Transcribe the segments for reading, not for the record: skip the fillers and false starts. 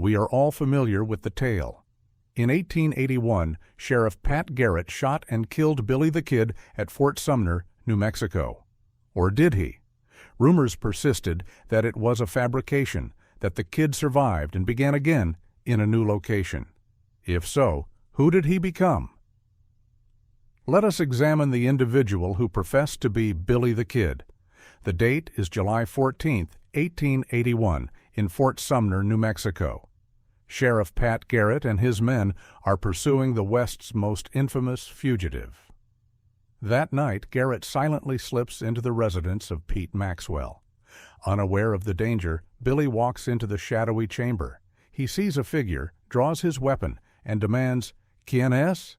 We are all familiar with the tale. In 1881, Sheriff Pat Garrett shot and killed Billy the Kid at Fort Sumner, New Mexico. Or did he? Rumors persisted that it was a fabrication, that the kid survived and began again in a new location. If so, who did he become? Let us examine the individual who professed to be Billy the Kid. The date is July 14, 1881, in Fort Sumner, New Mexico. Sheriff Pat Garrett and his men are pursuing the West's most infamous fugitive. That night, Garrett silently slips into the residence of Pete Maxwell. Unaware of the danger, Billy walks into the shadowy chamber. He sees a figure, draws his weapon, and demands, "Quien es?"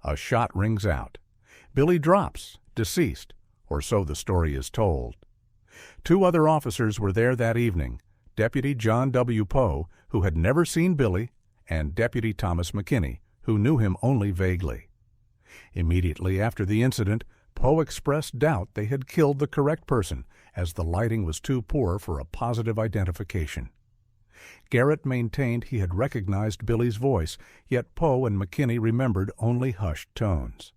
A shot rings out. Billy drops, deceased, or so the story is told. Two other officers were there that evening, Deputy John W. Poe, who had never seen Billy, and Deputy Thomas McKinney, who knew him only vaguely. Immediately after the incident, Poe expressed doubt they had killed the correct person, as the lighting was too poor for a positive identification. Garrett maintained he had recognized Billy's voice, yet Poe and McKinney remembered only hushed tones.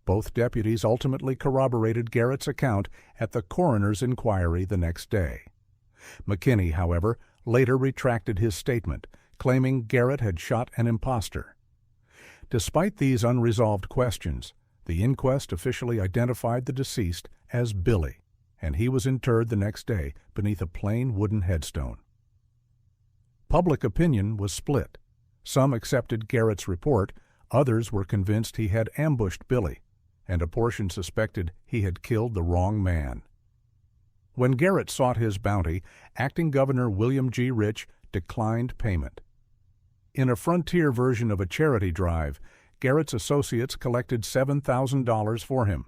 Both deputies ultimately corroborated Garrett's account at the coroner's inquiry the next day. McKinney, however, later retracted his statement, claiming Garrett had shot an impostor. Despite these unresolved questions, the inquest officially identified the deceased as Billy, and he was interred the next day beneath a plain wooden headstone. Public opinion was split. Some accepted Garrett's report, others were convinced he had ambushed Billy, and a portion suspected he had killed the wrong man. When Garrett sought his bounty, Acting Governor William G. Rich declined payment. In a frontier version of a charity drive, Garrett's associates collected $7,000 for him,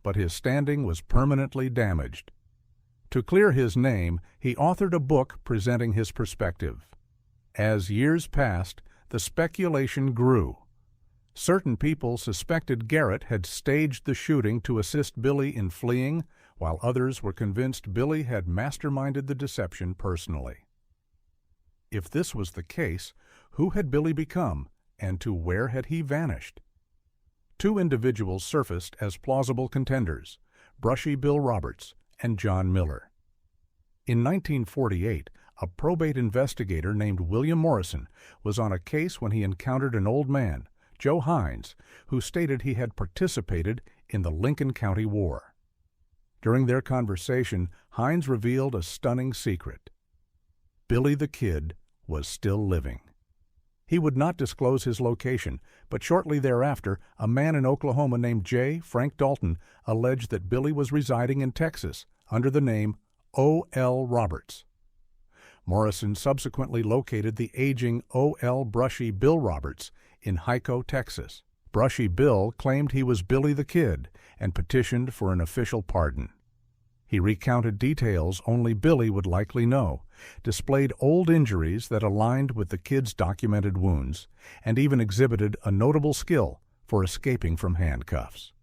but his standing was permanently damaged. To clear his name, he authored a book presenting his perspective. As years passed, the speculation grew. Certain people suspected Garrett had staged the shooting to assist Billy in fleeing, while others were convinced Billy had masterminded the deception personally. If this was the case, who had Billy become, and to where had he vanished? Two individuals surfaced as plausible contenders, Brushy Bill Roberts and John Miller. In 1948, a probate investigator named William Morrison was on a case when he encountered an old man, Joe Hines, who stated he had participated in the Lincoln County War. During their conversation, Hines revealed a stunning secret. Billy the Kid was still living. He would not disclose his location, but shortly thereafter, a man in Oklahoma named J. Frank Dalton alleged that Billy was residing in Texas under the name O.L. Roberts. Morrison subsequently located the aging O.L. Brushy Bill Roberts in Hyco, Texas. Brushy Bill claimed he was Billy the Kid and petitioned for an official pardon. He recounted details only Billy would likely know, displayed old injuries that aligned with the kid's documented wounds, and even exhibited a notable skill for escaping from handcuffs.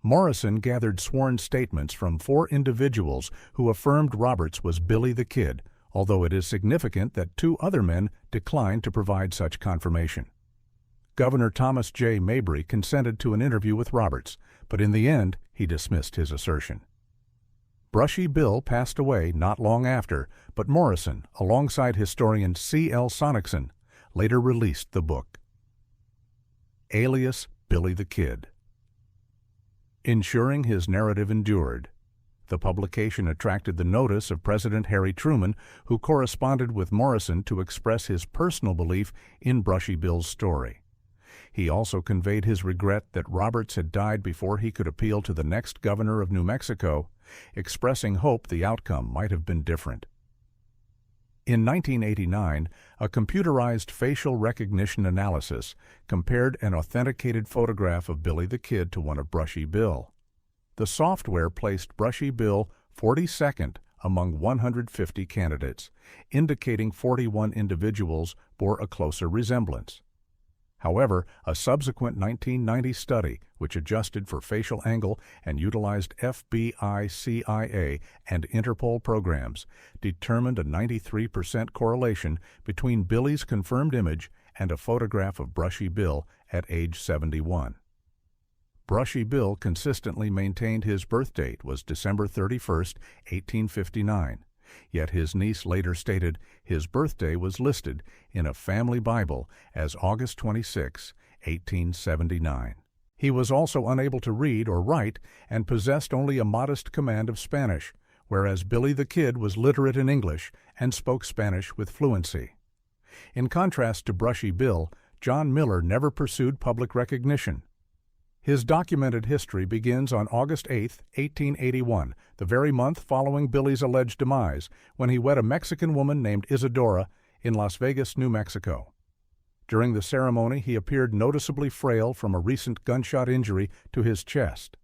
Morrison gathered sworn statements from 4 individuals who affirmed Roberts was Billy the Kid, although it is significant that 2 other men declined to provide such confirmation. Governor Thomas J. Mabry consented to an interview with Roberts, but in the end he dismissed his assertion. Brushy Bill passed away not long after, but Morrison, alongside historian C.L. Sonicson, later released the book. Alias Billy the Kid. Ensuring his narrative endured, the publication attracted the notice of President Harry Truman, who corresponded with Morrison to express his personal belief in Brushy Bill's story. He also conveyed his regret that Roberts had died before he could appeal to the next governor of New Mexico, expressing hope the outcome might have been different. In 1989, a computerized facial recognition analysis compared an authenticated photograph of Billy the Kid to one of Brushy Bill. The software placed Brushy Bill 42nd among 150 candidates, indicating 41 individuals bore a closer resemblance. However, a subsequent 1990 study, which adjusted for facial angle and utilized FBI, CIA, and Interpol programs, determined a 93% correlation between Billy's confirmed image and a photograph of Brushy Bill at age 71. Brushy Bill consistently maintained his birth date was December 31, 1859. Yet his niece later stated his birthday was listed in a family Bible as August 26, 1879. He was also unable to read or write and possessed only a modest command of Spanish, whereas Billy the Kid was literate in English and spoke Spanish with fluency. In contrast to Brushy Bill, John Miller never pursued public recognition. His documented history begins on August 8, 1881, the very month following Billy's alleged demise, when he wed a Mexican woman named Isadora in Las Vegas, New Mexico. During the ceremony, he appeared noticeably frail from a recent gunshot injury to his chest.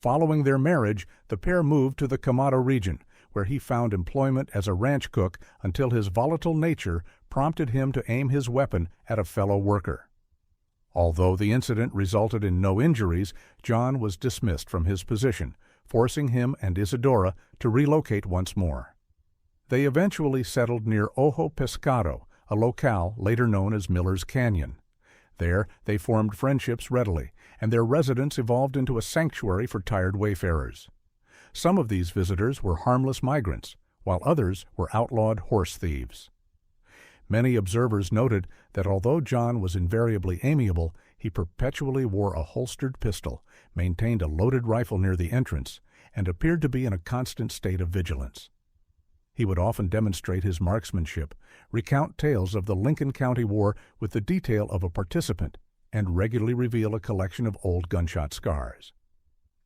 Following their marriage, the pair moved to the Camado region, where he found employment as a ranch cook until his volatile nature prompted him to aim his weapon at a fellow worker. Although the incident resulted in no injuries, John was dismissed from his position, forcing him and Isadora to relocate once more. They eventually settled near Ojo Pescado, a locale later known as Miller's Canyon. There, they formed friendships readily, and their residence evolved into a sanctuary for tired wayfarers. Some of these visitors were harmless migrants, while others were outlawed horse thieves. Many observers noted that although John was invariably amiable, he perpetually wore a holstered pistol, maintained a loaded rifle near the entrance, and appeared to be in a constant state of vigilance. He would often demonstrate his marksmanship, recount tales of the Lincoln County War with the detail of a participant, and regularly reveal a collection of old gunshot scars.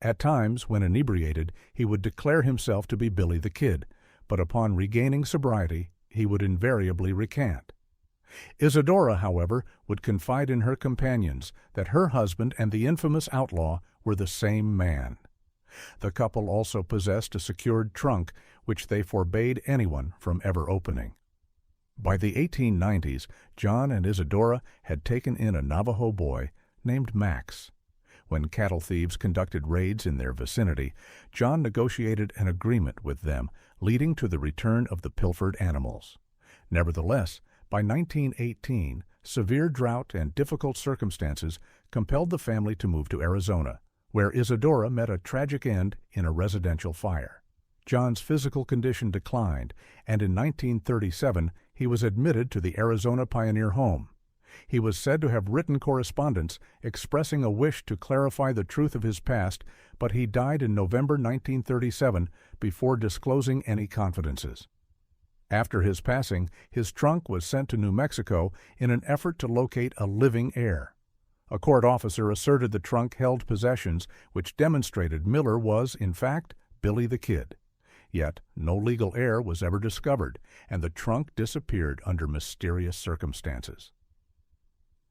At times, when inebriated, he would declare himself to be Billy the Kid, but upon regaining sobriety, he would invariably recant. Isadora, however, would confide in her companions that her husband and the infamous outlaw were the same man. The couple also possessed a secured trunk, which they forbade anyone from ever opening. By the 1890s, John and Isadora had taken in a Navajo boy named Max. When cattle thieves conducted raids in their vicinity, John negotiated an agreement with them, leading to the return of the pilfered animals. Nevertheless, by 1918, severe drought and difficult circumstances compelled the family to move to Arizona, where Isadora met a tragic end in a residential fire. John's physical condition declined, and in 1937 he was admitted to the Arizona Pioneer Home. He was said to have written correspondence expressing a wish to clarify the truth of his past, but he died in November 1937 before disclosing any confidences. After his passing, his trunk was sent to New Mexico in an effort to locate a living heir. A court officer asserted the trunk held possessions which demonstrated Miller was, in fact, Billy the Kid. Yet no legal heir was ever discovered, and the trunk disappeared under mysterious circumstances.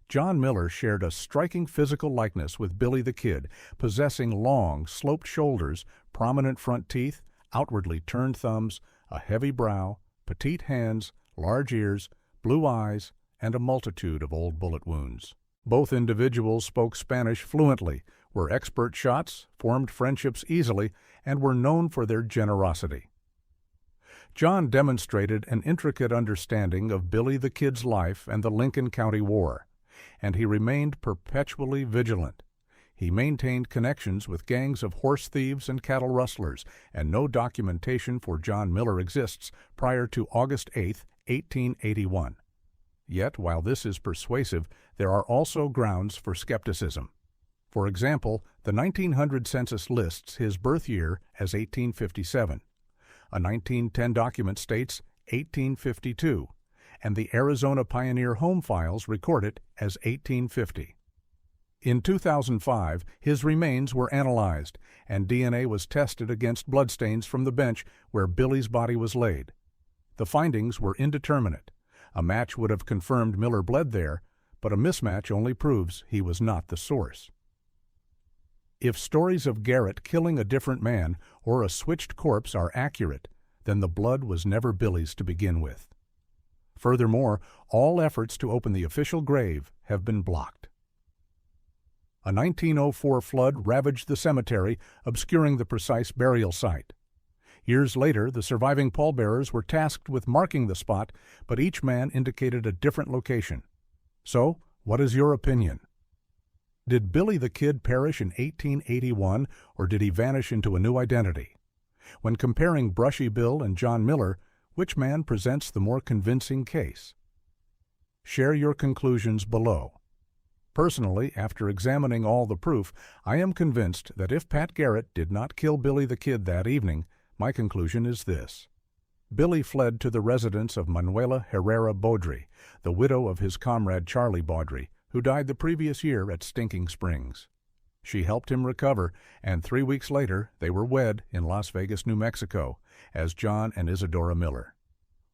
John Miller shared a striking physical likeness with Billy the Kid, possessing long, sloped shoulders, prominent front teeth, outwardly turned thumbs, a heavy brow, petite hands, large ears, blue eyes, and a multitude of old bullet wounds. Both individuals spoke Spanish fluently, were expert shots, formed friendships easily, and were known for their generosity. John demonstrated an intricate understanding of Billy the Kid's life and the Lincoln County War, and he remained perpetually vigilant. He maintained connections with gangs of horse thieves and cattle rustlers, and no documentation for John Miller exists prior to August 8, 1881. Yet, while this is persuasive, there are also grounds for skepticism. For example, the 1900 census lists his birth year as 1857. A 1910 document states 1852, and the Arizona Pioneer Home Files record it as 1850. In 2005, his remains were analyzed, and DNA was tested against bloodstains from the bench where Billy's body was laid. The findings were indeterminate. A match would have confirmed Miller bled there, but a mismatch only proves he was not the source. If stories of Garrett killing a different man or a switched corpse are accurate, then the blood was never Billy's to begin with. Furthermore, all efforts to open the official grave have been blocked. A 1904 flood ravaged the cemetery, obscuring the precise burial site. Years later, the surviving pallbearers were tasked with marking the spot, but each man indicated a different location. So, what is your opinion? Did Billy the Kid perish in 1881, or did he vanish into a new identity? When comparing Brushy Bill and John Miller, which man presents the more convincing case? Share your conclusions below. Personally, after examining all the proof, I am convinced that if Pat Garrett did not kill Billy the Kid that evening, my conclusion is this. Billy fled to the residence of Manuela Herrera Baudry, the widow of his comrade Charlie Baudry, who died the previous year at Stinking Springs. She helped him recover, and 3 weeks later they were wed in Las Vegas, New Mexico, as John and Isadora Miller.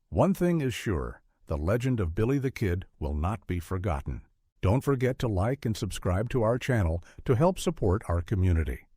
One thing is sure, the legend of Billy the Kid will not be forgotten. Don't forget to like and subscribe to our channel to help support our community.